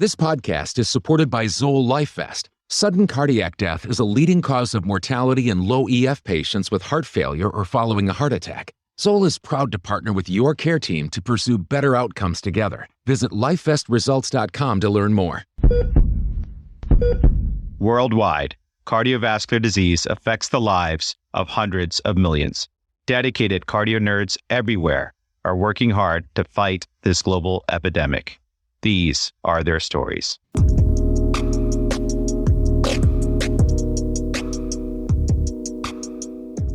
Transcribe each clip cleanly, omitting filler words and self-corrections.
This podcast is supported by Zoll LifeVest. Sudden cardiac death is a leading cause of mortality in low EF patients with heart failure or following a heart attack. Zoll is proud to partner with your care team to pursue better outcomes together. Visit lifevestresults.com to learn more. Worldwide, cardiovascular disease affects the lives of hundreds of millions. Dedicated cardio nerds everywhere are working hard to fight this global epidemic. These are their stories.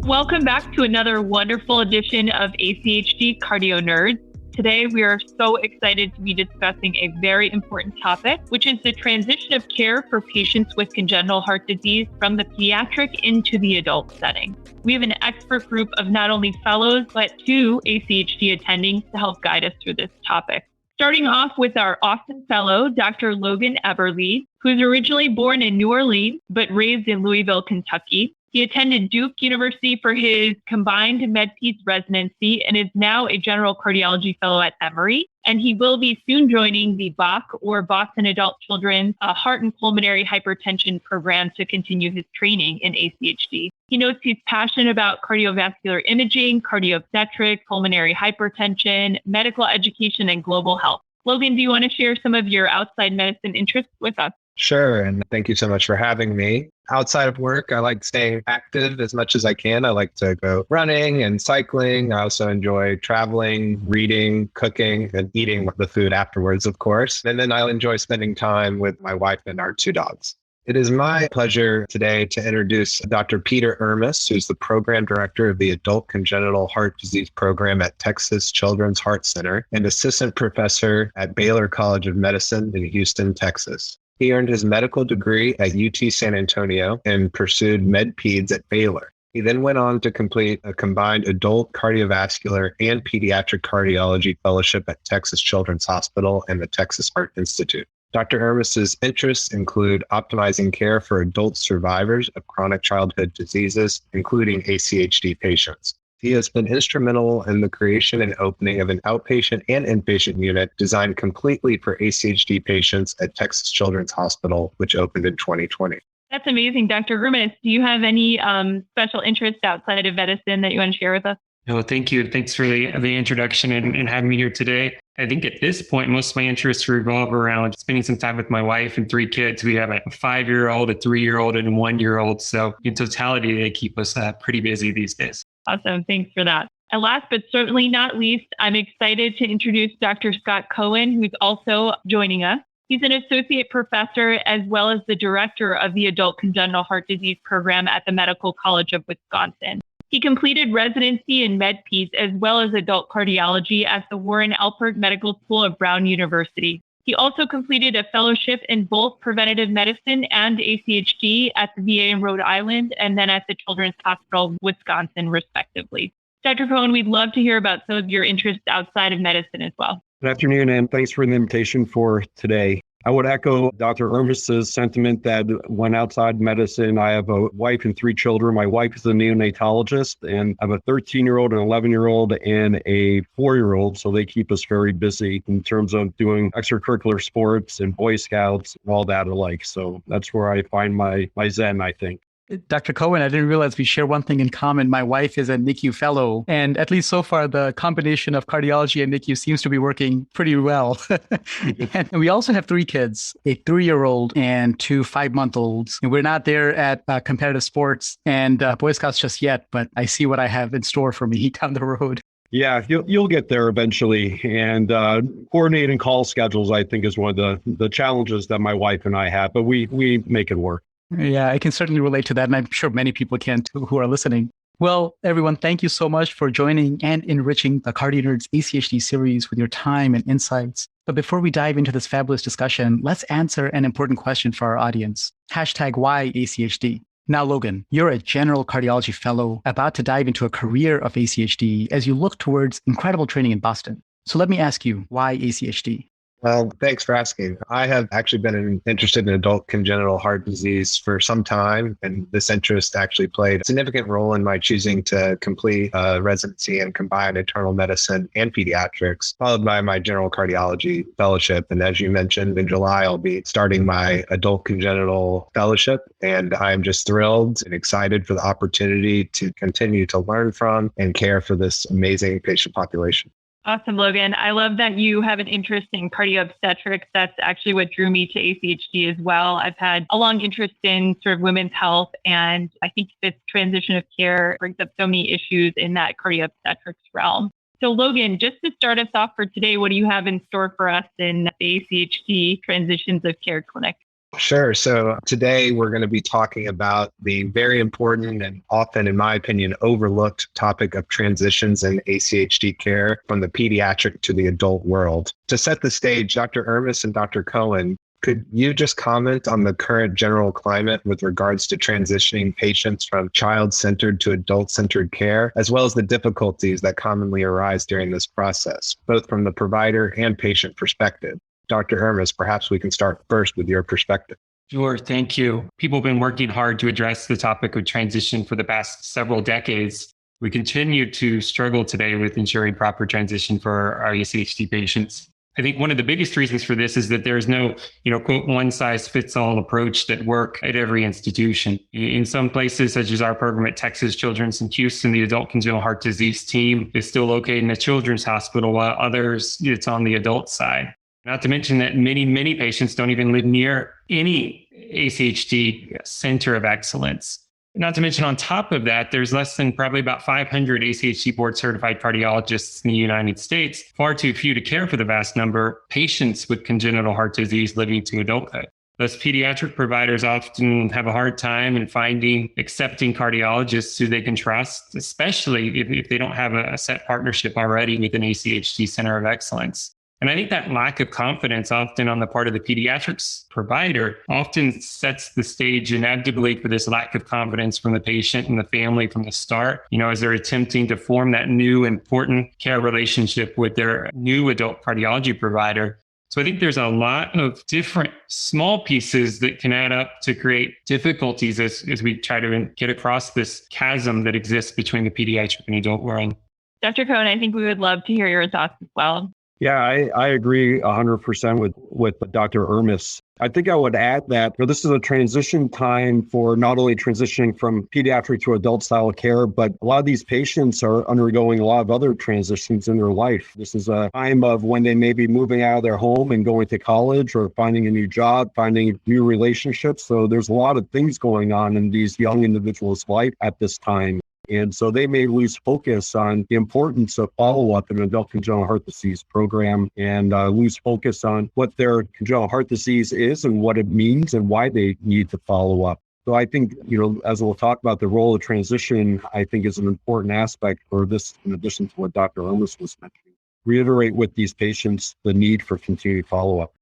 Welcome back to another wonderful edition of ACHD Cardio Nerds. Today, we are so excited to be discussing a very important topic, which is the transition of care for patients with congenital heart disease from the pediatric into the adult setting. We have an expert group of not only fellows, but 2 ACHD attendings to help guide us through this topic. Starting off with our Austin fellow, Dr. Logan Eberle, who was originally born in New Orleans, but raised in Louisville, Kentucky. He attended Duke University for his combined MedPeds residency and is now a general cardiology fellow at Emory. And he will be soon joining the BAC, or Boston Adult Children's Heart and Pulmonary Hypertension Program, to continue his training in ACHD. He notes he's passionate about cardiovascular imaging, cardiobstetrics, pulmonary hypertension, medical education, and global health. Logan, do you want to share some of your outside medicine interests with us? Sure. And thank you so much for having me. Outside of work, I like staying active as much as I can. I like to go running and cycling. I also enjoy traveling, reading, cooking, and eating the food afterwards, of course. And then I enjoy spending time with my wife and our 2 dogs. It is my pleasure today to introduce Dr. Peter Ermis, who's the program director of the Adult Congenital Heart Disease Program at Texas Children's Heart Center and assistant professor at Baylor College of Medicine in Houston, Texas. He earned his medical degree at UT San Antonio and pursued MedPeds at Baylor. He then went on to complete a combined adult cardiovascular and pediatric cardiology fellowship at Texas Children's Hospital and the Texas Heart Institute. Dr. Ermis's interests include optimizing care for adult survivors of chronic childhood diseases, including ACHD patients. He has been instrumental in the creation and opening of an outpatient and inpatient unit designed completely for ACHD patients at Texas Children's Hospital, which opened in 2020. That's amazing. Dr. Ermis, do you have any special interests outside of medicine that you want to share with us? No, thank you. Thanks for the introduction and having me here today. I think at this point, most of my interests revolve around spending some time with my wife and 3 kids. We have a 5-year-old, a 3-year-old, and a 1-year-old. So in totality, they keep us pretty busy these days. Awesome. Thanks for that. And last but certainly not least, I'm excited to introduce Dr. Scott Cohen, who's also joining us. He's an associate professor as well as the director of the Adult Congenital Heart Disease Program at the Medical College of Wisconsin. He completed residency in MedPeds as well as adult cardiology at the Warren Alpert Medical School of Brown University. He also completed a fellowship in both preventative medicine and ACHD at the VA in Rhode Island and then at the Children's Hospital, Wisconsin, respectively. Dr. Cohen, we'd love to hear about some of your interests outside of medicine as well. Good afternoon, and thanks for the invitation for today. I would echo Dr. Ermis's sentiment that when outside medicine, I have a wife and 3 children. My wife is a neonatologist, and I have a 13-year-old, an 11-year-old, and a 4-year-old. So they keep us very busy in terms of doing extracurricular sports and Boy Scouts and all that alike. So that's where I find my zen, I think. Dr. Cohen, I didn't realize we share one thing in common. My wife is a NICU fellow, and at least so far, the combination of cardiology and NICU seems to be working pretty well. And we also have 3 kids, a 3-year-old and 2 5-month-olds. And we're not there at competitive sports and Boy Scouts just yet, but I see what I have in store for me down the road. Yeah, you'll get there eventually. And coordinating call schedules, I think, is one of the challenges that my wife and I have, but we make it work. Yeah, I can certainly relate to that. And I'm sure many people can too who are listening. Well, everyone, thank you so much for joining and enriching the Cardio Nerds ACHD series with your time and insights. But before we dive into this fabulous discussion, let's answer an important question for our audience. #why ACHD? Now, Logan, you're a general cardiology fellow about to dive into a career of ACHD as you look towards incredible training in Boston. So let me ask you, why ACHD? Well, thanks for asking. I have actually been interested in adult congenital heart disease for some time, and this interest actually played a significant role in my choosing to complete a residency in combined internal medicine and pediatrics, followed by my general cardiology fellowship. And as you mentioned, in July, I'll be starting my adult congenital fellowship, and I'm just thrilled and excited for the opportunity to continue to learn from and care for this amazing patient population. Awesome, Logan. I love that you have an interest in cardio-obstetrics. That's actually what drew me to ACHD as well. I've had a long interest in sort of women's health, and I think this transition of care brings up so many issues in that cardio-obstetrics realm. So Logan, just to start us off for today, what do you have in store for us in the ACHD Transitions of Care Clinic? Sure. So today we're going to be talking about the very important and often, in my opinion, overlooked topic of transitions in ACHD care from the pediatric to the adult world. To set the stage, Dr. Ermis and Dr. Cohen, could you just comment on the current general climate with regards to transitioning patients from child-centered to adult-centered care, as well as the difficulties that commonly arise during this process, both from the provider and patient perspective? Dr. Ermis, perhaps we can start first with your perspective. Sure. Thank you. People have been working hard to address the topic of transition for the past several decades. We continue to struggle today with ensuring proper transition for our ACHD patients. I think one of the biggest reasons for this is that there's no, quote, one size fits all approach that work at every institution. In some places, such as our program at Texas Children's in Houston, the adult congenital heart disease team is still located in a children's hospital, while others, it's on the adult side. Not to mention that many patients don't even live near any ACHD center of excellence. Not to mention on top of that, there's less than probably about 500 ACHD board certified cardiologists in the United States, far too few to care for the vast number of patients with congenital heart disease living to adulthood. Thus, pediatric providers often have a hard time in accepting cardiologists who they can trust, especially if they don't have a set partnership already with an ACHD center of excellence. And I think that lack of confidence often on the part of the pediatrics provider often sets the stage inevitably for this lack of confidence from the patient and the family from the start, as they're attempting to form that new important care relationship with their new adult cardiology provider. So I think there's a lot of different small pieces that can add up to create difficulties as we try to get across this chasm that exists between the pediatric and adult world. Dr. Cohen, I think we would love to hear your thoughts as well. Yeah, I agree 100% with Dr. Ermis. I think I would add that this is a transition time for not only transitioning from pediatric to adult style care, but a lot of these patients are undergoing a lot of other transitions in their life. This is a time of when they may be moving out of their home and going to college or finding a new job, finding new relationships. So there's a lot of things going on in these young individuals' life at this time. And so they may lose focus on the importance of follow-up in an adult congenital heart disease program and lose focus on what their congenital heart disease is and what it means and why they need to follow up. So I think, as we'll talk about, the role of transition, I think is an important aspect for this, in addition to what Dr. Ermis was mentioning. Reiterate with these patients the need for continued follow-up.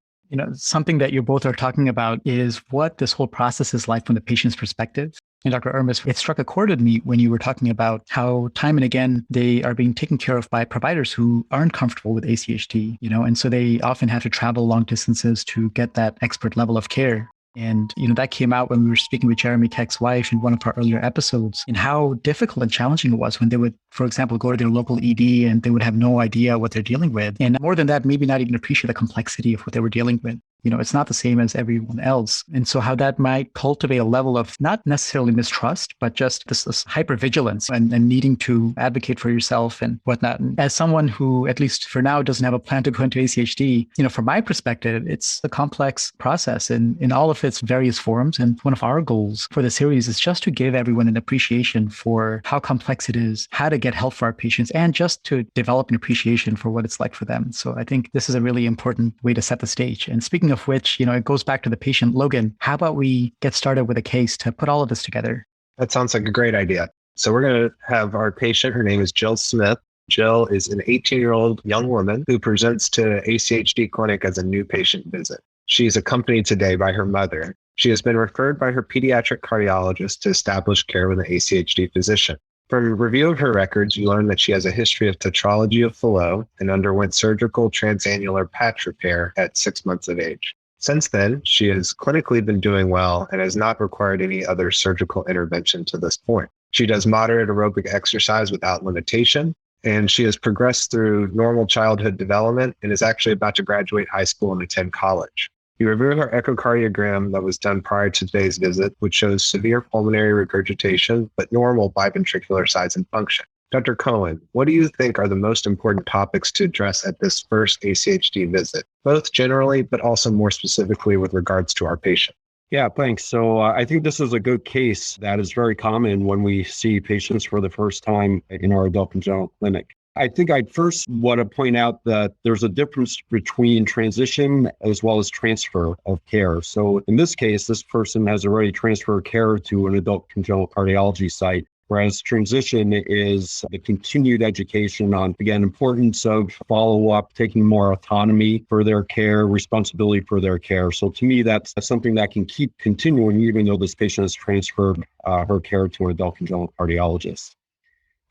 Something that you both are talking about is what this whole process is like from the patient's perspective. And Dr. Ermis, it struck a chord with me when you were talking about how time and again, they are being taken care of by providers who aren't comfortable with ACHD, and so they often have to travel long distances to get that expert level of care. And, that came out when we were speaking with Jeremy Keck's wife in one of our earlier episodes, and how difficult and challenging it was when they would, for example, go to their local ED and they would have no idea what they're dealing with. And more than that, maybe not even appreciate the complexity of what they were dealing with. It's not the same as everyone else. And so how that might cultivate a level of not necessarily mistrust, but just this hypervigilance and needing to advocate for yourself and whatnot. And as someone who, at least for now, doesn't have a plan to go into ACHD, from my perspective, it's a complex process in all of its various forms. And one of our goals for the series is just to give everyone an appreciation for how complex it is, how to get help for our patients, and just to develop an appreciation for what it's like for them. So I think this is a really important way to set the stage. And speaking of which, it goes back to the patient. Logan, how about we get started with a case to put all of this together? That sounds like a great idea. So we're going to have our patient. Her name is Jill Smith. Jill is an 18-year-old young woman who presents to ACHD clinic as a new patient visit. She is accompanied today by her mother. She has been referred by her pediatric cardiologist to establish care with an ACHD physician. From a review of her records, you learn that she has a history of tetralogy of Fallot and underwent surgical transannular patch repair at 6 months of age. Since then, she has clinically been doing well and has not required any other surgical intervention to this point. She does moderate aerobic exercise without limitation, and she has progressed through normal childhood development and is actually about to graduate high school and attend college. You review her echocardiogram that was done prior to today's visit, which shows severe pulmonary regurgitation, but normal biventricular size and function. Dr. Cohen, what do you think are the most important topics to address at this first ACHD visit, both generally, but also more specifically with regards to our patient? Yeah, thanks. So I think this is a good case that is very common when we see patients for the first time in our adult congenital clinic. I think I'd first want to point out that there's a difference between transition as well as transfer of care. So in this case, this person has already transferred care to an adult congenital cardiology site, whereas transition is the continued education on, again, importance of follow-up, taking more autonomy for their care, responsibility for their care. So to me, that's something that can keep continuing even though this patient has transferred her care to an adult congenital cardiologist.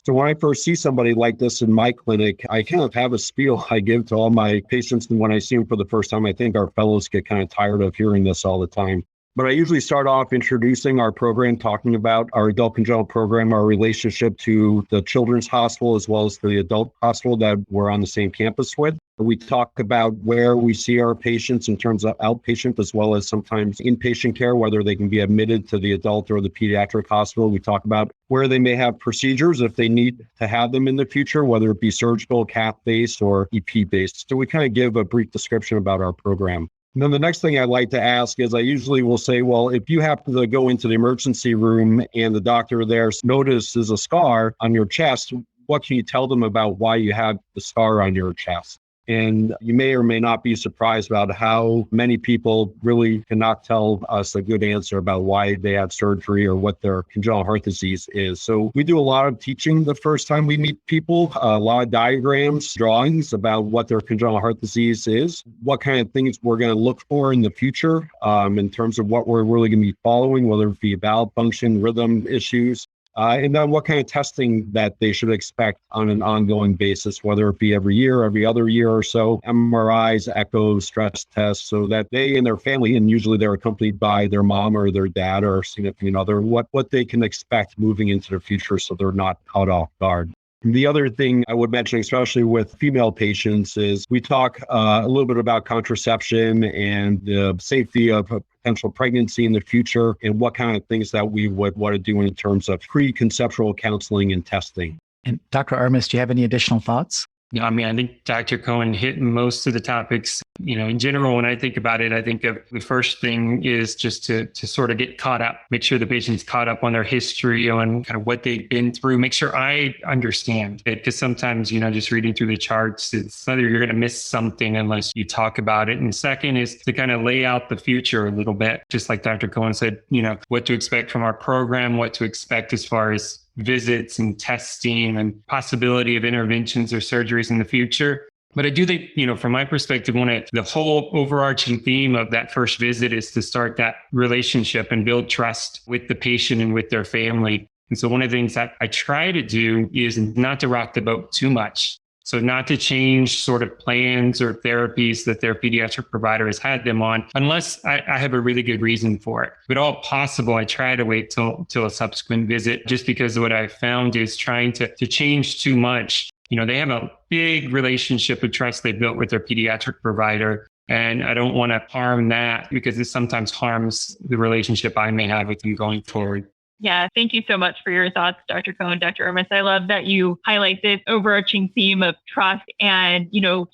So when I first see somebody like this in my clinic, I kind of have a spiel I give to all my patients. And when I see them for the first time, I think our fellows get kind of tired of hearing this all the time. But I usually start off introducing our program, talking about our adult congenital program, our relationship to the children's hospital, as well as the adult hospital that we're on the same campus with. We talk about where we see our patients in terms of outpatient, as well as sometimes inpatient care, whether they can be admitted to the adult or the pediatric hospital. We talk about where they may have procedures if they need to have them in the future, whether it be surgical, cath-based, or EP-based. So we kind of give a brief description about our program. And then the next thing I like to ask is I usually will say, well, if you happen to go into the emergency room and the doctor there notices a scar on your chest, what can you tell them about why you have the scar on your chest? And you may or may not be surprised about how many people really cannot tell us a good answer about why they had surgery or what their congenital heart disease is. So we do a lot of teaching the first time we meet people, a lot of diagrams, drawings about what their congenital heart disease is, what kind of things we're going to look for in the future in terms of what we're really going to be following, whether it be valve function, rhythm issues. And then what kind of testing that they should expect on an ongoing basis, whether it be every year, every other year or so, MRIs, echoes, stress tests, so that they and their family, and usually they're accompanied by their mom or their dad or significant other, what they can expect moving into the future so they're not caught off guard. The other thing I would mention, especially with female patients, is we talk a little bit about contraception and the safety of a potential pregnancy in the future and what kind of things that we would want to do in terms of pre-conceptual counseling and testing. And Dr. Ermis, do you have any additional thoughts? Yeah, I mean, I think Dr. Cohen hit most of the topics. In general, when I think about it, I think of the first thing is just to sort of get caught up, make sure the patient's caught up on their history, on kind of what they've been through, make sure I understand it. Because sometimes, just reading through the charts, it's either you're going to miss something unless you talk about it. And second is to kind of lay out the future a little bit, just like Dr. Cohen said, what to expect from our program, what to expect as far as visits and testing and possibility of interventions or surgeries in the future. But I do think, from my perspective, the whole overarching theme of that first visit is to start that relationship and build trust with the patient and with their family. And so one of the things that I try to do is not to rock the boat too much. So not to change sort of plans or therapies that their pediatric provider has had them on, unless I have a really good reason for it. If at all possible, I try to wait till a subsequent visit, just because what I found is trying to change too much. They have a big relationship of trust they built with their pediatric provider. And I don't want to harm that because it sometimes harms the relationship I may have with them going forward. Yeah, thank you so much for your thoughts, Dr. Cohen, Dr. Ermis. I love that you highlight this overarching theme of trust and,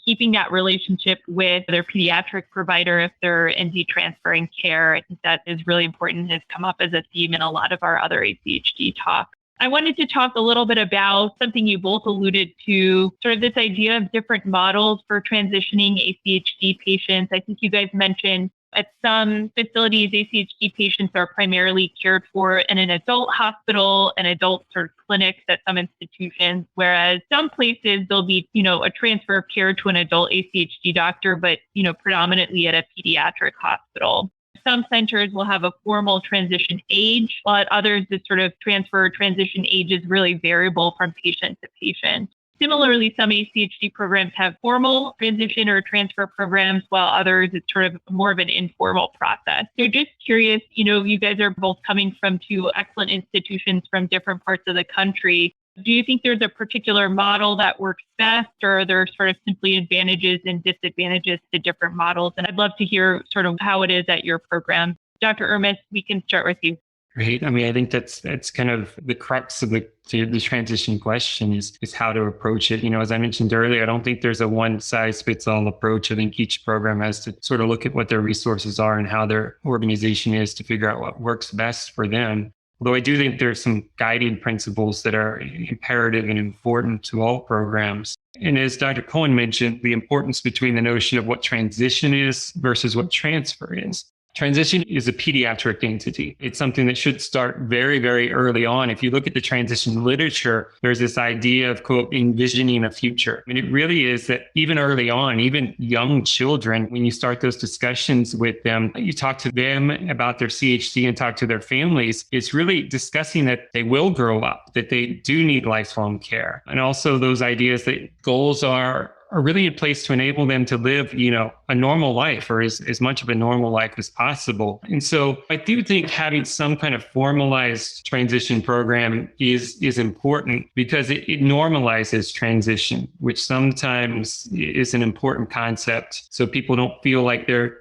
keeping that relationship with their pediatric provider if they're indeed transferring care. I think that is really important, has come up as a theme in a lot of our other ACHD talk. I wanted to talk a little bit about something you both alluded to, sort of this idea of different models for transitioning ACHD patients. I think you guys mentioned at some facilities, ACHD patients are primarily cared for in an adult hospital and adult sort of clinics at some institutions, whereas some places there'll be, a transfer of care to an adult ACHD doctor, but, predominantly at a pediatric hospital. Some centers will have a formal transition age, while at others, the sort of transfer or transition age is really variable from patient to patient. Similarly, some ACHD programs have formal transition or transfer programs, while others, it's sort of more of an informal process. So just curious, you guys are both coming from two excellent institutions from different parts of the country. Do you think there's a particular model that works best, or are there sort of simply advantages and disadvantages to different models? And I'd love to hear sort of how it is at your program. Dr. Ermis, we can start with you. Great. I mean, I think that's kind of the crux of the transition question is how to approach it. As I mentioned earlier, I don't think there's a one size fits all approach. I think each program has to sort of look at what their resources are and how their organization is to figure out what works best for them. Although I do think there's some guiding principles that are imperative and important to all programs. And as Dr. Cohen mentioned, the importance between the notion of what transition is versus what transfer is. Transition is a pediatric entity. It's something that should start very, very early on. If you look at the transition literature, there's this idea of, quote, envisioning a future. I mean, it really is that even early on, even young children, when you start those discussions with them, you talk to them about their CHD and talk to their families, it's really discussing that they will grow up, that they do need lifelong care. And also those ideas that goals are really in place to enable them to live, a normal life, or as much of a normal life as possible. And so I do think having some kind of formalized transition program is important because it normalizes transition, which sometimes is an important concept. So people don't feel like they're,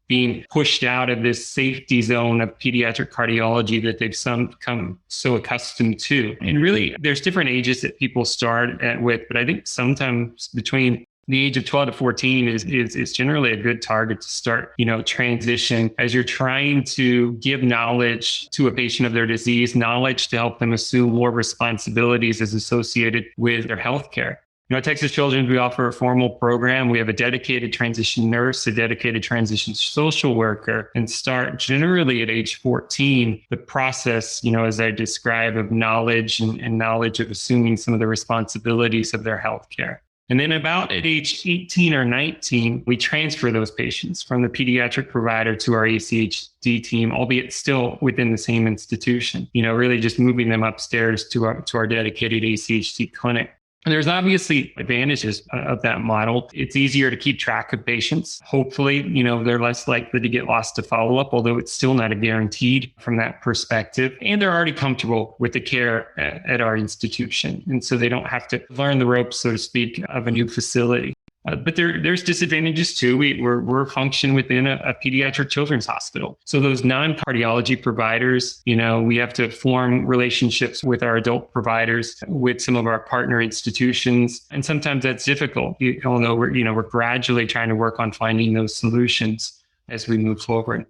being pushed out of this safety zone of pediatric cardiology that they've become so accustomed to. And really, there's different ages that people start with, but I think sometimes between the age of 12 to 14 is generally a good target to start, transition as you're trying to give knowledge to a patient of their disease, knowledge to help them assume more responsibilities as associated with their healthcare. At Texas Children's, we offer a formal program. We have a dedicated transition nurse, a dedicated transition social worker, and start generally at age 14, the process, as I describe, of knowledge and knowledge of assuming some of the responsibilities of their healthcare. And then about at age 18 or 19, we transfer those patients from the pediatric provider to our ACHD team, albeit still within the same institution, really just moving them upstairs to our dedicated ACHD clinic. And there's obviously advantages of that model. It's easier to keep track of patients. Hopefully, they're less likely to get lost to follow-up, although it's still not a guaranteed from that perspective. And they're already comfortable with the care at our institution. And so they don't have to learn the ropes, so to speak, of a new facility. But there's disadvantages too. We're function within a pediatric children's hospital. So those non-cardiology providers, we have to form relationships with our adult providers, with some of our partner institutions. And sometimes that's difficult, although we're gradually trying to work on finding those solutions as we move forward.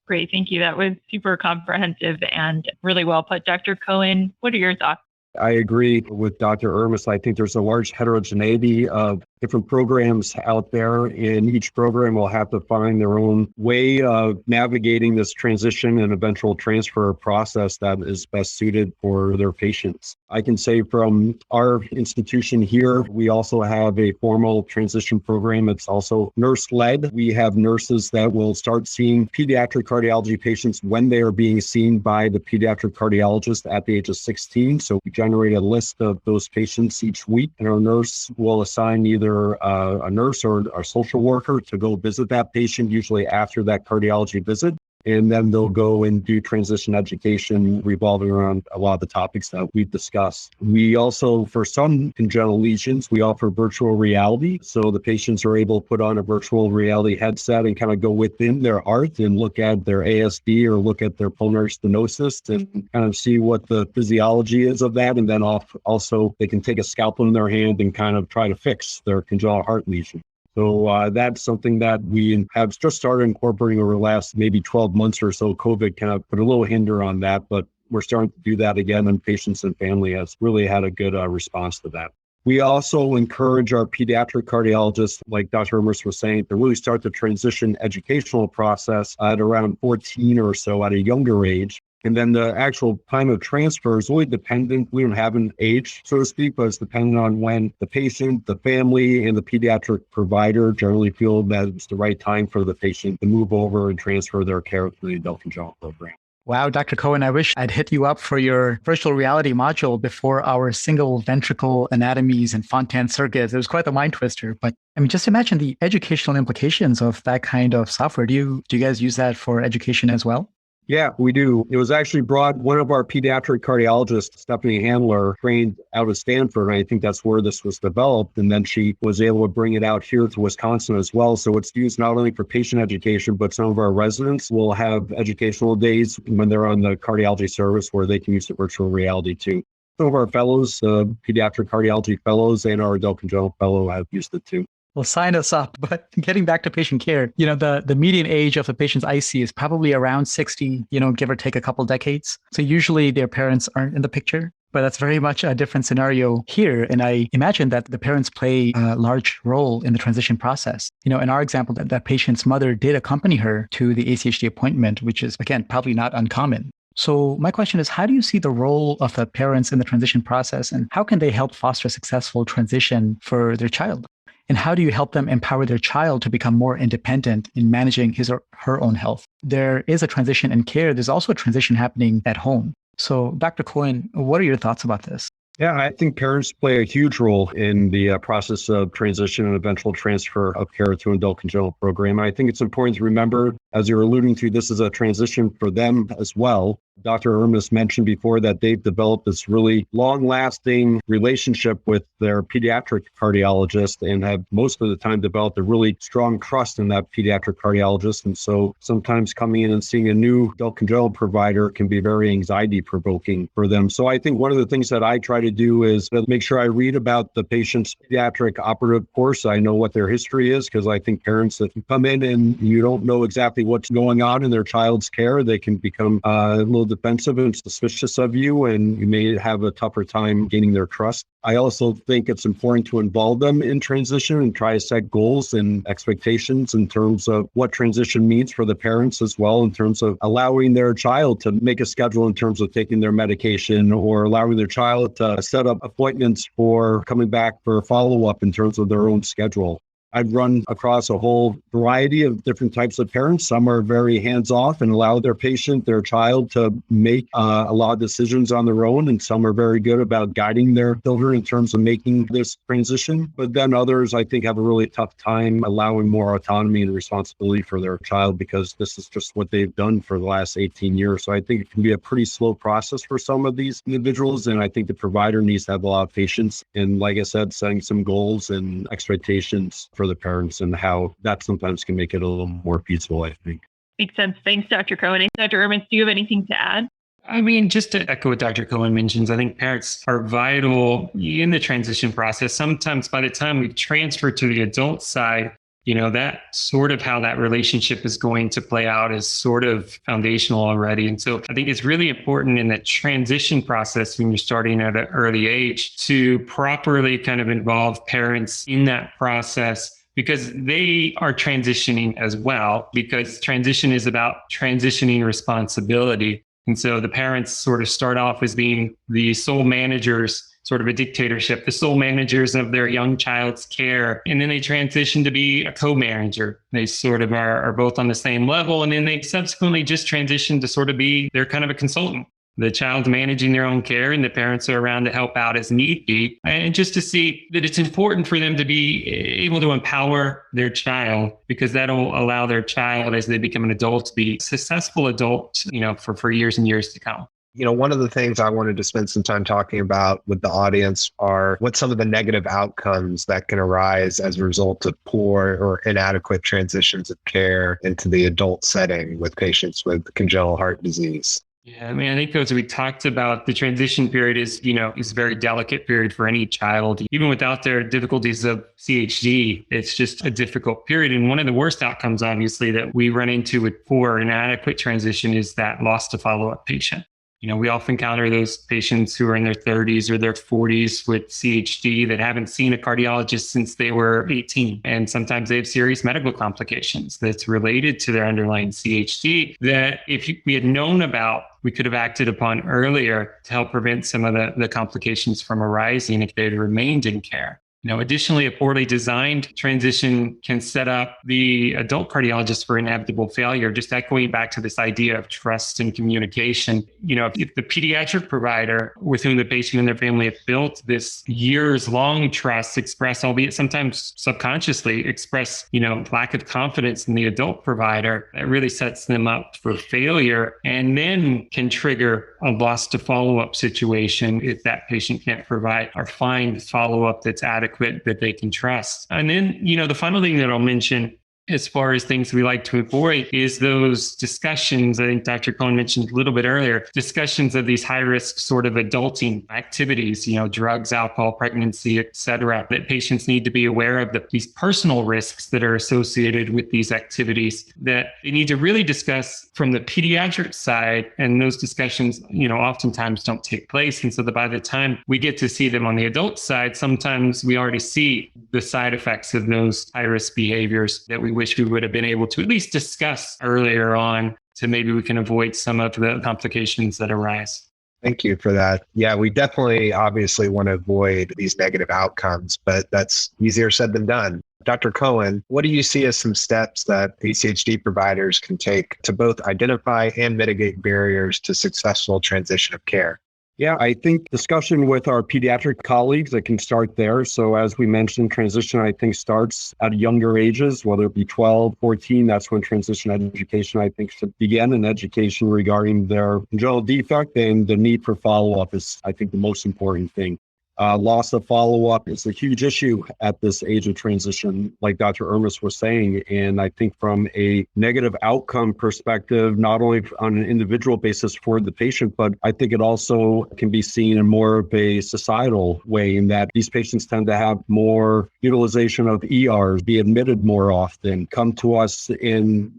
Great. Thank you. That was super comprehensive and really well put. Dr. Cohen, what are your thoughts? I agree with Dr. Ermis. I think there's a large heterogeneity of different programs out there, and each program will have to find their own way of navigating this transition and eventual transfer process that is best suited for their patients. I can say from our institution here, we also have a formal transition program. It's also nurse-led. We have nurses that will start seeing pediatric cardiology patients when they are being seen by the pediatric cardiologist at the age of 16. So we generate a list of those patients each week, and our nurse will assign either a nurse or a social worker to go visit that patient, usually after that cardiology visit. And then they'll go and do transition education revolving around a lot of the topics that we've discussed. We also, for some congenital lesions, we offer virtual reality. So the patients are able to put on a virtual reality headset and kind of go within their heart and look at their ASD or look at their pulmonary stenosis and kind of see what the physiology is of that. And then also they can take a scalpel in their hand and kind of try to fix their congenital heart lesion. So that's something that we have just started incorporating over the last maybe 12 months or so. COVID kind of put a little hinder on that, but we're starting to do that again, and patients and family has really had a good response to that. We also encourage our pediatric cardiologists, like Dr. Ermis was saying, to really start the transition educational process at around 14 or so at a younger age. And then the actual time of transfer is really dependent. We don't have an age, so to speak, but it's dependent on when the patient, the family, and the pediatric provider generally feel that it's the right time for the patient to move over and transfer their care to the adult congenital program. Wow, Dr. Cohen, I wish I'd hit you up for your virtual reality module before our single ventricle anatomies and Fontan circuits. It was quite the mind twister. But I mean, just imagine the educational implications of that kind of software. Do you guys use that for education as well? Yeah, we do. It was actually brought, one of our pediatric cardiologists, Stephanie Handler, trained out of Stanford. And I think that's where this was developed. And then she was able to bring it out here to Wisconsin as well. So it's used not only for patient education, but some of our residents will have educational days when they're on the cardiology service where they can use the virtual reality too. Some of our fellows, pediatric cardiology fellows and our adult congenital fellow have used it too. Well, sign us up. But getting back to patient care, the median age of the patient's IC is probably around 60, give or take a couple decades. So usually their parents aren't in the picture, but that's very much a different scenario here. And I imagine that the parents play a large role in the transition process. In our example, that patient's mother did accompany her to the ACHD appointment, which is, again, probably not uncommon. So my question is, how do you see the role of the parents in the transition process, and how can they help foster a successful transition for their child? And how do you help them empower their child to become more independent in managing his or her own health? There is a transition in care. There's also a transition happening at home. So Dr. Cohen, what are your thoughts about this? Yeah, I think parents play a huge role in the process of transition and eventual transfer of care to an adult congenital program. I think it's important to remember, as you're alluding to, this is a transition for them as well. Dr. Ermis mentioned before that they've developed this really long-lasting relationship with their pediatric cardiologist and have most of the time developed a really strong trust in that pediatric cardiologist. And so sometimes coming in and seeing a new adult congenital provider can be very anxiety-provoking for them. So I think one of the things that I try to do is make sure I read about the patient's pediatric operative course. I know what their history is, because I think parents that come in and you don't know exactly what's going on in their child's care, they can become a little defensive and suspicious of you, and you may have a tougher time gaining their trust. I also think it's important to involve them in transition and try to set goals and expectations in terms of what transition means for the parents as well, in terms of allowing their child to make a schedule in terms of taking their medication, or allowing their child to set up appointments for coming back for follow-up in terms of their own schedule. I've run across a whole variety of different types of parents. Some are very hands-off and allow their patient, their child, to make a lot of decisions on their own. And some are very good about guiding their children in terms of making this transition. But then others, I think, have a really tough time allowing more autonomy and responsibility for their child, because this is just what they've done for the last 18 years. So I think it can be a pretty slow process for some of these individuals. And I think the provider needs to have a lot of patience. And like I said, setting some goals and expectations for the parents, and how that sometimes can make it a little more feasible, I think. Makes sense. Thanks, Dr. Cohen. Dr. Ermis, do you have anything to add? I mean, just to echo what Dr. Cohen mentions, I think parents are vital in the transition process. Sometimes by the time we transfer to the adult side, that sort of how that relationship is going to play out is sort of foundational already. And so I think it's really important in that transition process, when you're starting at an early age, to properly kind of involve parents in that process, because they are transitioning as well, because transition is about transitioning responsibility. And so the parents sort of start off as being the sole managers, sort of a dictatorship, the sole managers of their young child's care. And then they transition to be a co-manager. They sort of are both on the same level. And then they subsequently just transition to sort of be, they're kind of a consultant. The child's managing their own care and the parents are around to help out as need be. And just to see that it's important for them to be able to empower their child, because that'll allow their child, as they become an adult, to be a successful adult, for years and years to come. One of the things I wanted to spend some time talking about with the audience are what some of the negative outcomes that can arise as a result of poor or inadequate transitions of care into the adult setting with patients with congenital heart disease. Yeah, I mean, I think as we talked about, the transition period is a very delicate period for any child. Even without their difficulties of CHD, it's just a difficult period. And one of the worst outcomes, obviously, that we run into with poor, inadequate transition is that loss to follow-up patient. We often encounter those patients who are in their 30s or their 40s with CHD that haven't seen a cardiologist since they were 18. And sometimes they have serious medical complications that's related to their underlying CHD that if we had known about, we could have acted upon earlier to help prevent some of the complications from arising if they had remained in care. Additionally, a poorly designed transition can set up the adult cardiologist for inevitable failure, just echoing back to this idea of trust and communication. If the pediatric provider with whom the patient and their family have built this years-long trust express, albeit sometimes subconsciously, express, lack of confidence in the adult provider, that really sets them up for failure and then can trigger a loss to follow-up situation if that patient can't provide or find follow-up that's adequate that they can trust. And then, the final thing that I'll mention as far as things we like to avoid is those discussions. I think Dr. Cohen mentioned a little bit earlier, discussions of these high risk sort of adulting activities, drugs, alcohol, pregnancy, et cetera, that patients need to be aware of these personal risks that are associated with these activities that they need to really discuss from the pediatric side. And those discussions, oftentimes don't take place. And so by the time we get to see them on the adult side, sometimes we already see the side effects of those high risk behaviors that we wish we would have been able to at least discuss earlier on, so maybe we can avoid some of the complications that arise. Thank you for that. Yeah, we definitely obviously want to avoid these negative outcomes, but that's easier said than done. Dr. Cohen, what do you see as some steps that ACHD providers can take to both identify and mitigate barriers to successful transition of care? Yeah, I think discussion with our pediatric colleagues, it can start there. So as we mentioned, transition, I think, starts at younger ages, whether it be 12, 14, that's when transition education, I think, should begin. And education regarding their congenital defect and the need for follow-up is, I think, the most important thing. Loss of follow-up is a huge issue at this age of transition, like Dr. Ermis was saying. And I think from a negative outcome perspective, not only on an individual basis for the patient, but I think it also can be seen in more of a societal way in that these patients tend to have more utilization of ERs, be admitted more often, come to us in,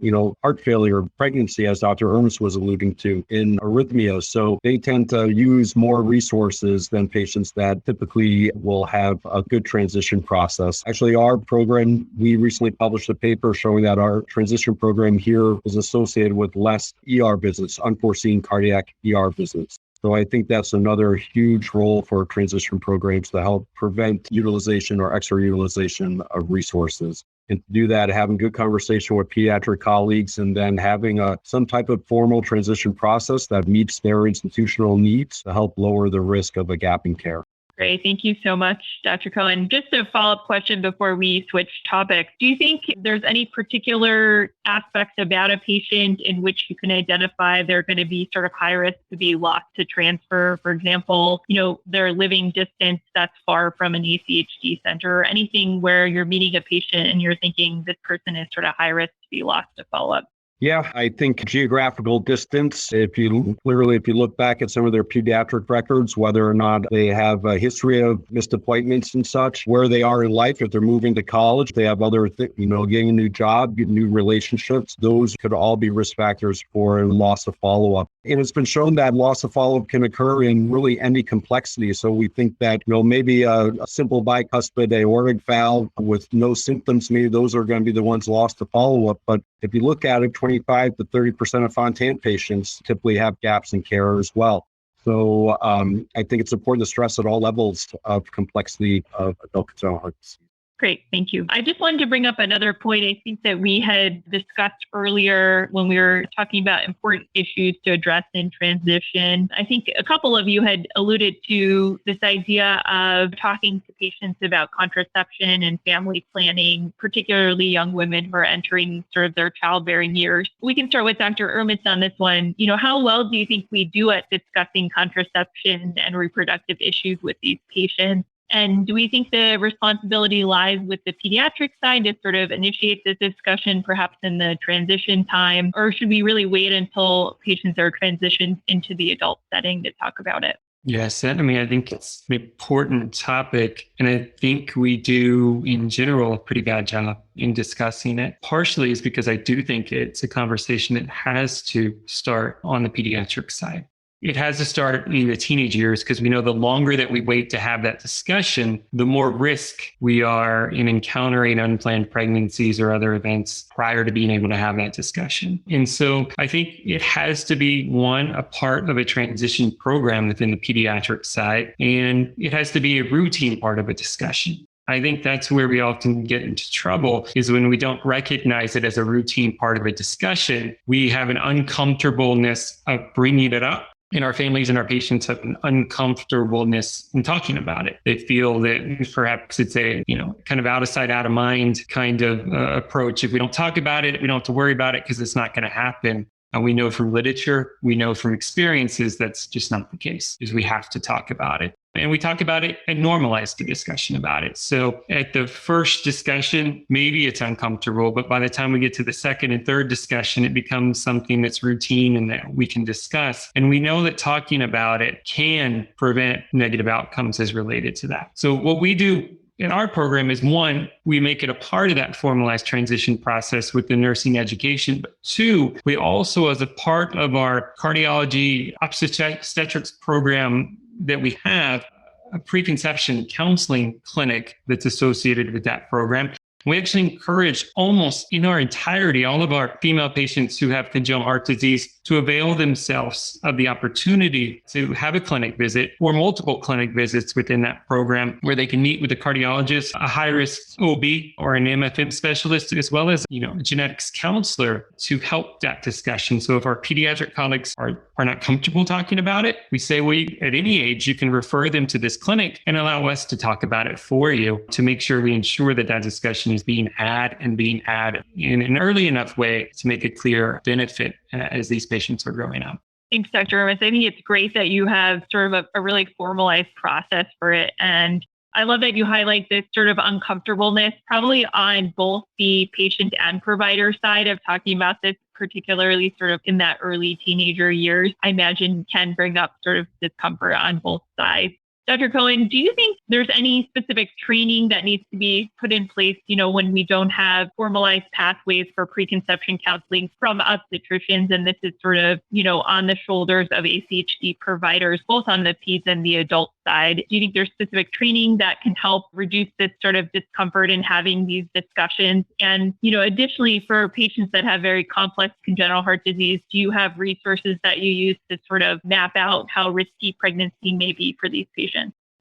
heart failure, pregnancy, as Dr. Ermis was alluding to, in arrhythmia. So they tend to use more resources than patients that typically will have a good transition process. Actually, our program, we recently published a paper showing that our transition program here is associated with less ER visits, unforeseen cardiac ER visits. So I think that's another huge role for transition programs to help prevent utilization or extra utilization of resources. And to do that, having good conversation with pediatric colleagues and then having some type of formal transition process that meets their institutional needs to help lower the risk of a gap in care. Great. Thank you so much, Dr. Cohen. Just a follow-up question before we switch topics. Do you think there's any particular aspects about a patient in which you can identify they're going to be sort of high risk to be lost to transfer? For example, their living distance that's far from an ACHD center, or anything where you're meeting a patient and you're thinking this person is sort of high risk to be lost to follow-up? Yeah, I think geographical distance, if you look back at some of their pediatric records, whether or not they have a history of missed appointments and such, where they are in life, if they're moving to college, they have other getting a new job, getting new relationships, those could all be risk factors for loss of follow-up. And it's been shown that loss of follow-up can occur in really any complexity. So we think that, maybe a simple bicuspid aortic valve with no symptoms, maybe those are going to be the ones lost to follow-up. But if you look at it, 25 to 30% of Fontan patients typically have gaps in care as well. So I think it's important to stress at all levels of complexity of adult congenital heart disease. Great. Thank you. I just wanted to bring up another point I think that we had discussed earlier when we were talking about important issues to address in transition. I think a couple of you had alluded to this idea of talking to patients about contraception and family planning, particularly young women who are entering sort of their childbearing years. We can start with Dr. Ermis on this one. How well do you think we do at discussing contraception and reproductive issues with these patients? And do we think the responsibility lies with the pediatric side to sort of initiate this discussion, perhaps in the transition time, or should we really wait until patients are transitioned into the adult setting to talk about it? Yes, I think it's an important topic, and I think we do, in general, a pretty bad job in discussing it. Partially is because I do think it's a conversation that has to start on the pediatric side. it has to start in the teenage years, because we know the longer that we wait to have that discussion, the more risk we are in encountering unplanned pregnancies or other events prior to being able to have that discussion. And so I think it has to be, one, a part of a transition program within the pediatric side, and it has to be a routine part of a discussion. I think that's where we often get into trouble, is when we don't recognize it as a routine part of a discussion. We have an uncomfortableness of bringing it up, and our families and our patients have an uncomfortableness in talking about it. They feel that perhaps it's a, kind of out of sight, out of mind kind of approach. If we don't talk about it, we don't have to worry about it because it's not going to happen. And we know from literature, we know from experiences, that's just not the case, is we have to talk about it. And we talk about it and normalize the discussion about it. So at the first discussion, maybe it's uncomfortable, but by the time we get to the second and third discussion, it becomes something that's routine and that we can discuss. And we know that talking about it can prevent negative outcomes as related to that. So what we do in our program is, one, we make it a part of that formalized transition process with the nursing education. But two, we also, as a part of our cardiology obstetrics program that we have, a preconception counseling clinic that's associated with that program. We actually encourage almost in our entirety, all of our female patients who have congenital heart disease to avail themselves of the opportunity to have a clinic visit or multiple clinic visits within that program, where they can meet with a cardiologist, a high-risk OB or an MFM specialist, as well as, a genetics counselor to help that discussion. So if our pediatric colleagues are not comfortable talking about it, we say, at any age, you can refer them to this clinic and allow us to talk about it for you, to make sure we ensure that discussion is being had in an early enough way to make a clear benefit as these patients are growing up. Thanks, Dr. Ermis. I think it's great that you have sort of a really formalized process for it. And I love that you highlight this sort of uncomfortableness, probably on both the patient and provider side of talking about this, particularly sort of in that early teenager years. I imagine can bring up sort of discomfort on both sides. Dr. Cohen, do you think there's any specific training that needs to be put in place, when we don't have formalized pathways for preconception counseling from obstetricians? And this is sort of, on the shoulders of ACHD providers, both on the peds and the adult side. Do you think there's specific training that can help reduce this sort of discomfort in having these discussions? And, additionally, for patients that have very complex congenital heart disease, do you have resources that you use to sort of map out how risky pregnancy may be for these patients?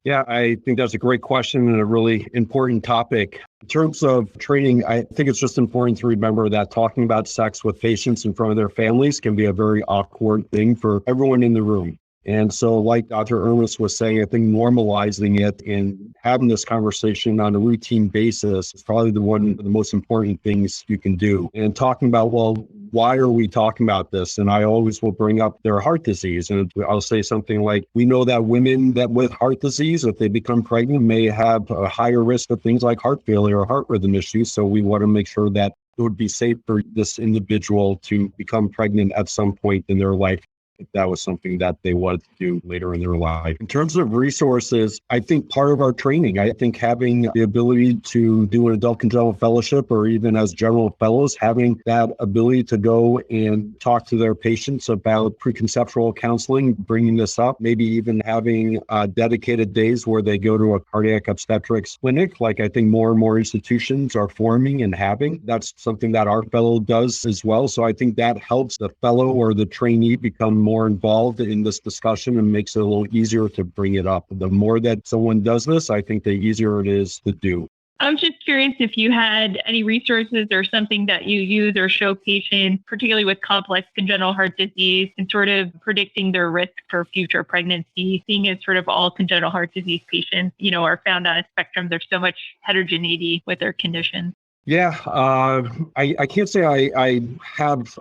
Yeah, I think that's a great question and a really important topic. In terms of training, I think it's just important to remember that talking about sex with patients in front of their families can be a very awkward thing for everyone in the room. And so, like Dr. Ermis was saying, I think normalizing it and having this conversation on a routine basis is probably one of the most important things you can do. And talking about, why are we talking about this? And I always will bring up their heart disease. And I'll say something like, we know that women that with heart disease, if they become pregnant, may have a higher risk of things like heart failure or heart rhythm issues. So we want to make sure that it would be safe for this individual to become pregnant at some point in their life, if that was something that they wanted to do later in their life. In terms of resources, I think part of our training, I think having the ability to do an adult congenital fellowship, or even as general fellows, having that ability to go and talk to their patients about preconceptual counseling, bringing this up, maybe even having dedicated days where they go to a cardiac obstetrics clinic, like I think more and more institutions are forming and having. That's something that our fellow does as well. So I think that helps the fellow or the trainee become more involved in this discussion and makes it a little easier to bring it up. The more that someone does this, I think the easier it is to do. I'm just curious if you had any resources or something that you use or show patients, particularly with complex congenital heart disease, and sort of predicting their risk for future pregnancy, seeing as sort of all congenital heart disease patients, are found on a spectrum. There's so much heterogeneity with their conditions. Yeah, I can't say I have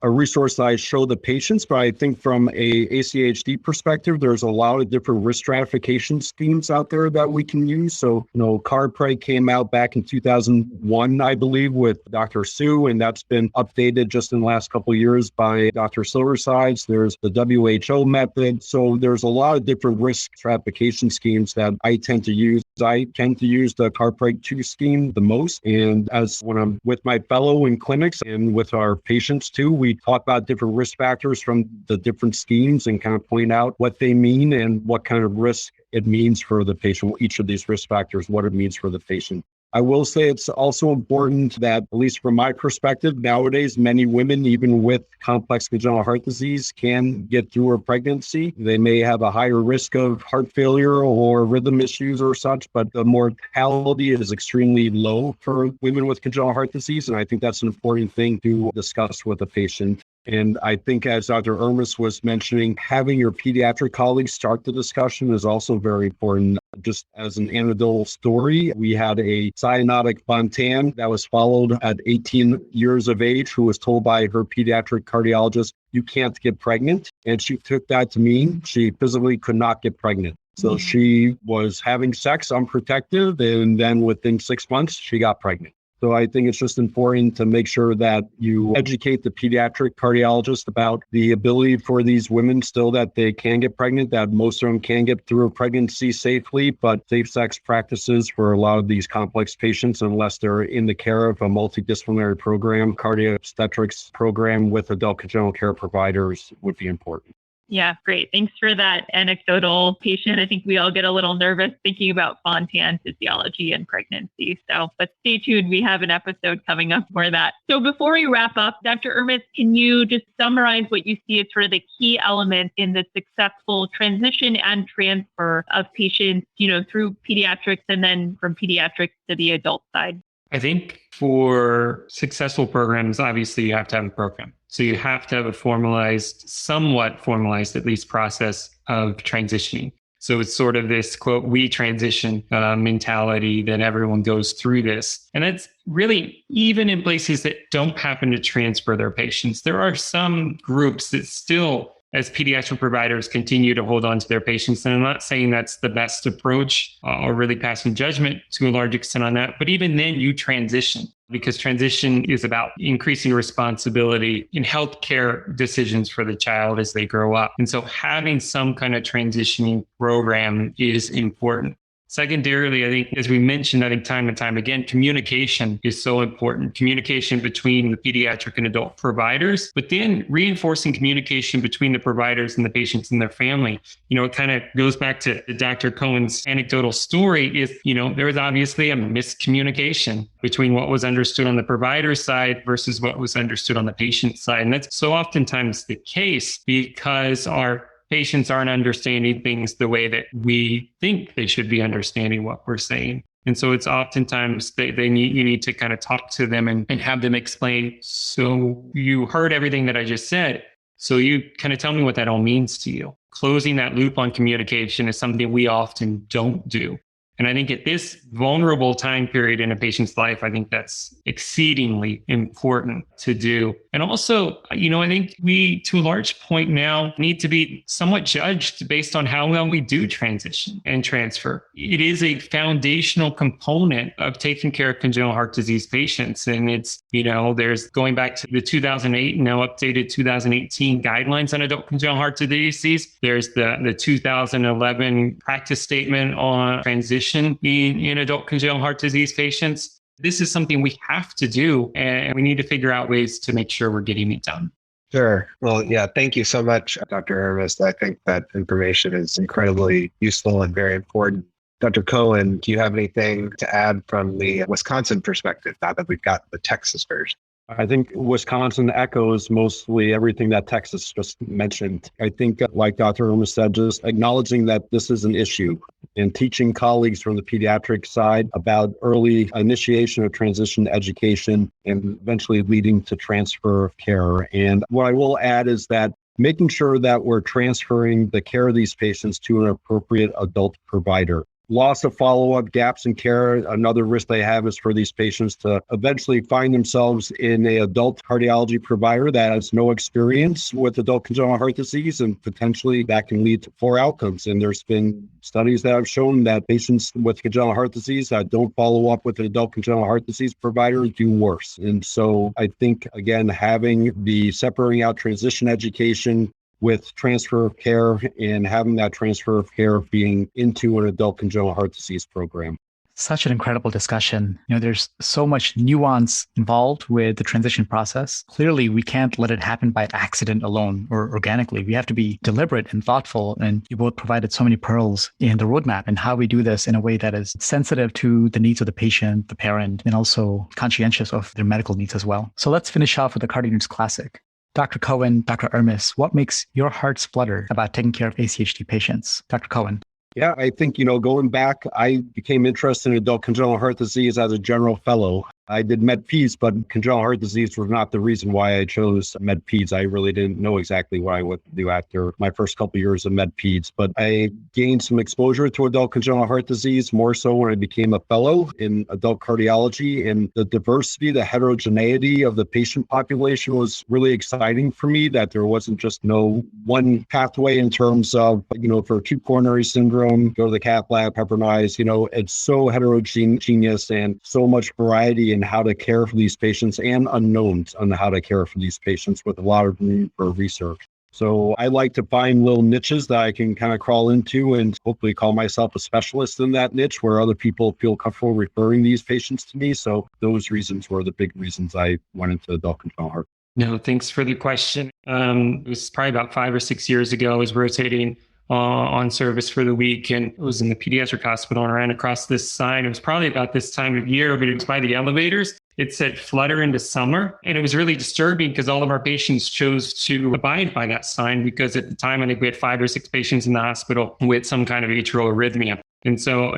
a resource that I show the patients, but I think from a ACHD perspective, there's a lot of different risk stratification schemes out there that we can use. So, CardPray came out back in 2001, I believe, with Dr. Sue, and that's been updated just in the last couple of years by Dr. Silversides. There's the WHO method. So there's a lot of different risk stratification schemes that I tend to use. I tend to use the CarPreg 2 scheme the most. And as when I'm with my fellow in clinics and with our patients too, we talk about different risk factors from the different schemes and kind of point out what they mean and what kind of risk it means for the patient, each of these risk factors, what it means for the patient. I will say it's also important that, at least from my perspective, nowadays, many women, even with complex congenital heart disease, can get through a pregnancy. They may have a higher risk of heart failure or rhythm issues or such, but the mortality is extremely low for women with congenital heart disease. And I think that's an important thing to discuss with a patient. And I think, as Dr. Ermis was mentioning, having your pediatric colleagues start the discussion is also very important. Just as an anecdotal story, we had a cyanotic Fontan that was followed at 18 years of age, who was told by her pediatric cardiologist, "You can't get pregnant." And she took that to mean she physically could not get pregnant. So she was having sex unprotected, and then within 6 months, she got pregnant. So I think it's just important to make sure that you educate the pediatric cardiologist about the ability for these women still that they can get pregnant, that most of them can get through a pregnancy safely, but safe sex practices for a lot of these complex patients, unless they're in the care of a multidisciplinary program, cardiac obstetrics program with adult congenital care providers would be important. Yeah, great. Thanks for that anecdotal patient. I think we all get a little nervous thinking about Fontan physiology and pregnancy. But stay tuned. We have an episode coming up for that. So before we wrap up, Dr. Ermis, can you just summarize what you see as sort of the key elements in the successful transition and transfer of patients, through pediatrics and then from pediatrics to the adult side? I think for successful programs, obviously you have to have a program. So you have to have a somewhat formalized at least, process of transitioning. So it's sort of this quote, we transition mentality that everyone goes through this. And that's really, even in places that don't happen to transfer their patients, there are some groups that still, as pediatric providers, continue to hold on to their patients. And I'm not saying that's the best approach or really passing judgment to a large extent on that, but even then you transition, because transition is about increasing responsibility in healthcare decisions for the child as they grow up. And so having some kind of transitioning program is important. Secondarily, I think, as we mentioned, I think time and time again, communication is so important. Communication between the pediatric and adult providers, but then reinforcing communication between the providers and the patients and their family. It kind of goes back to Dr. Cohen's anecdotal story is, there was obviously a miscommunication between what was understood on the provider side versus what was understood on the patient side. And that's so oftentimes the case because our patients aren't understanding things the way that we think they should be understanding what we're saying. And so it's oftentimes you need to kind of talk to them and have them explain. So you heard everything that I just said. So you kind of tell me what that all means to you. Closing that loop on communication is something we often don't do. And I think at this vulnerable time period in a patient's life, I think that's exceedingly important to do. And also, I think we, to a large point now, need to be somewhat judged based on how well we do transition and transfer. It is a foundational component of taking care of congenital heart disease patients. And it's, there's going back to the 2008 and now updated 2018 guidelines on adult congenital heart disease. There's the 2011 practice statement on transition in adult congenital heart disease patients. This is something we have to do, and we need to figure out ways to make sure we're getting it done. Sure. Well, yeah, thank you so much, Dr. Ermis. I think that information is incredibly useful and very important. Dr. Cohen, do you have anything to add from the Wisconsin perspective now that we've got the Texas version? I think Wisconsin echoes mostly everything that Texas just mentioned. I think, like Dr. Ermis said, just acknowledging that this is an issue and teaching colleagues from the pediatric side about early initiation of transition education and eventually leading to transfer of care. And what I will add is that making sure that we're transferring the care of these patients to an appropriate adult provider. Loss of follow-up, gaps in care, another risk they have is for these patients to eventually find themselves in an adult cardiology provider that has no experience with adult congenital heart disease, and potentially that can lead to poor outcomes. And there's been studies that have shown that patients with congenital heart disease that don't follow up with an adult congenital heart disease provider do worse. And so I think, again, having the separating out transition education, with transfer of care and having that transfer of care being into an adult congenital heart disease program. Such an incredible discussion. There's so much nuance involved with the transition process. Clearly, we can't let it happen by accident alone or organically. We have to be deliberate and thoughtful. And you both provided so many pearls in the roadmap and how we do this in a way that is sensitive to the needs of the patient, the parent, and also conscientious of their medical needs as well. So let's finish off with the CardioNerds Classic. Dr. Cohen, Dr. Ermis, what makes your heart splutter about taking care of ACHD patients? Dr. Cohen. Yeah, I think, going back, I became interested in adult congenital heart disease as a general fellow. I did med peds, but congenital heart disease was not the reason why I chose med peds. I really didn't know exactly what I would do after my first couple of years of med peds, but I gained some exposure to adult congenital heart disease more so when I became a fellow in adult cardiology, and the diversity, the heterogeneity of the patient population was really exciting for me, that there wasn't just no one pathway in terms of, for acute coronary syndrome, go to the cath lab, Peppernize, it's so heterogeneous and so much variety in how to care for these patients and unknowns on how to care for these patients with a lot of room for research. So I like to find little niches that I can kind of crawl into and hopefully call myself a specialist in that niche where other people feel comfortable referring these patients to me. So those reasons were the big reasons I went into adult congenital heart. No, thanks for the question. It was probably about 5 or 6 years ago. I was rotating on service for the week, and it was in the pediatric hospital, and I ran across this sign. It was probably about this time of year, but it was by the elevators. It said flutter into summer. And it was really disturbing because all of our patients chose to abide by that sign, because at the time, I think we had 5 or 6 patients in the hospital with some kind of atrial arrhythmia. And so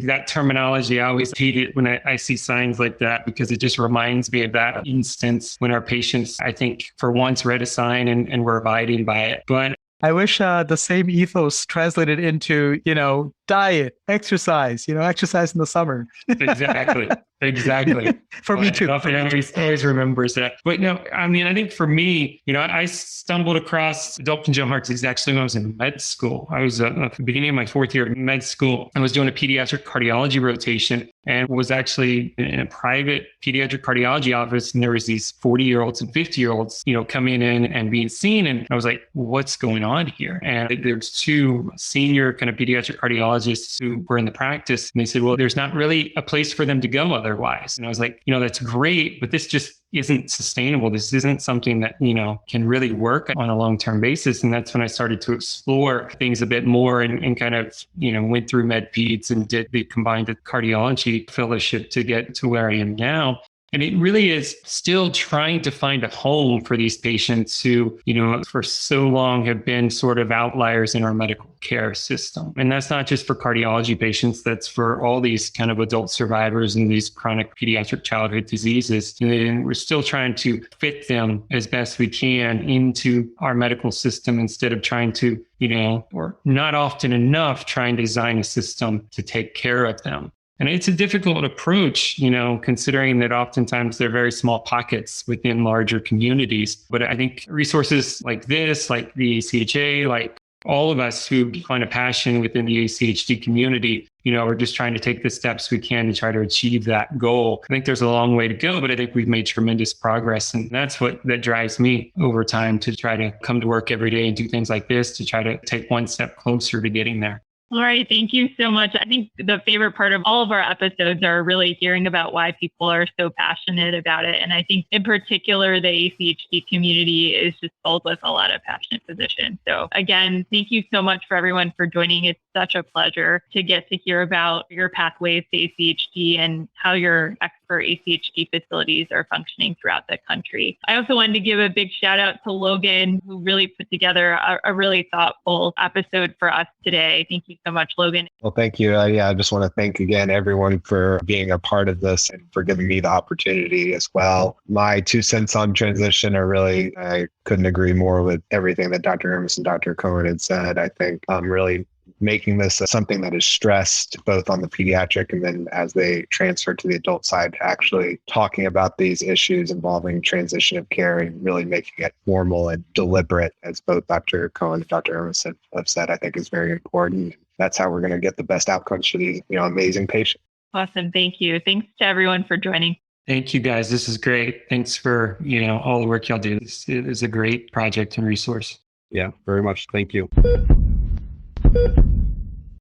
that terminology, I always hate it when I see signs like that, because it just reminds me of that instance when our patients, I think, for once read a sign and were abiding by it. But I wish the same ethos translated into, diet, exercise, exercise in the summer. Exactly. For me too. Always remembers that. But I think for me, I stumbled across adult congenital heart disease actually when I was in med school. I was at the beginning of my 4th year in med school. I was doing a pediatric cardiology rotation and was actually in a private pediatric cardiology office. And there was these 40-year-olds and 50-year-olds, coming in and being seen. And I was like, what's going on here? And there's 2 senior kind of pediatric cardiologists who were in the practice. And they said, well, there's not really a place for them to go otherwise. And I was like, that's great, but this just isn't sustainable. This isn't something that, can really work on a long-term basis. And that's when I started to explore things a bit more and kind of, went through med peds and did the combined cardiology fellowship to get to where I am now. And it really is still trying to find a home for these patients who, for so long have been sort of outliers in our medical care system. And that's not just for cardiology patients, that's for all these kind of adult survivors and these chronic pediatric childhood diseases. And we're still trying to fit them as best we can into our medical system instead of trying to, or not often enough, trying to design a system to take care of them. And it's a difficult approach, considering that oftentimes they're very small pockets within larger communities. But I think resources like this, like the ACHA, like all of us who find a passion within the ACHD community, we're just trying to take the steps we can to try to achieve that goal. I think there's a long way to go, but I think we've made tremendous progress. And that's that drives me over time to try to come to work every day and do things like this to try to take one step closer to getting there. All right. Thank you so much. I think the favorite part of all of our episodes are really hearing about why people are so passionate about it. And I think in particular, the ACHD community is just filled with a lot of passionate physicians. So again, thank you so much for everyone for joining. It's such a pleasure to get to hear about your pathways to ACHD and how your expert ACHD facilities are functioning throughout the country. I also wanted to give a big shout out to Logan, who really put together a really thoughtful episode for us today. Thank you so much, Logan. Well, thank you. I just want to thank again everyone for being a part of this and for giving me the opportunity as well. My 2 cents on transition are really, I couldn't agree more with everything that Dr. Ermis and Dr. Cohen had said. I think really making this something that is stressed both on the pediatric and then as they transfer to the adult side, actually talking about these issues involving transition of care and really making it formal and deliberate, as both Dr. Cohen and Dr. Ermis have said, I think is very important. That's how we're going to get the best outcomes for these amazing patients. Awesome. Thank you. Thanks to everyone for joining. Thank you, guys. This is great. Thanks for, all the work y'all do. This is a great project and resource. Yeah, very much. Thank you.